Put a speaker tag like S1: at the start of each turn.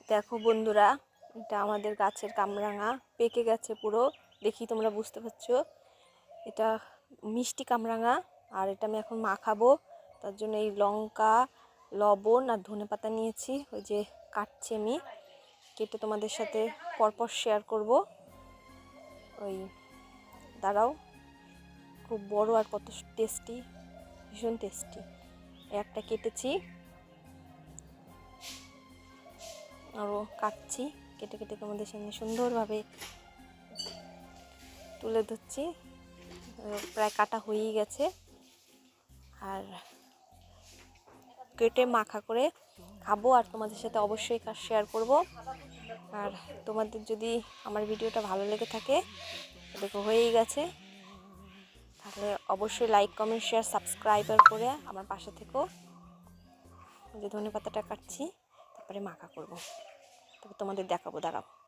S1: দেখো বন্ধুরা, এটা আমাদের গাছের কামরাঙা পেকে গেছে পুরো। দেখি তোমরা বুঝতে পারছো, এটা মিষ্টি কামরাঙা। আর এটা আমি এখন মাখাবো, তার জন্য এই লঙ্কা, লবণ আর ধনেপাতা নিয়েছি। ওই যে কাটছি আমি, কেটে তোমাদের সাথে পরপর শেয়ার করব। ওই দাঁড়াও, খুব বড় আর কত টেস্টি, ভীষণ টেস্টি। একটা কেটেছি, আরও কাটছি, কেটে কেটে তোমাদের সামনে সুন্দরভাবে তুলে ধরছি। প্রায় কাটা হয়েই গেছে। আর কেটে মাখা করে খাবো, আর তোমাদের সাথে অবশ্যই শেয়ার করব। আর তোমাদের যদি আমার ভিডিওটা ভালো লেগে থাকে, দেখো হয়েই গেছে, তাহলে অবশ্যই লাইক, কমেন্ট, শেয়ার, সাবস্ক্রাইবার করে আমার পাশে থেকো। যে ধনেপাতাটা কাটছি, তারপরে মাখা করব, তারপর তোমাদের দেখাবো। দাঁড়াও।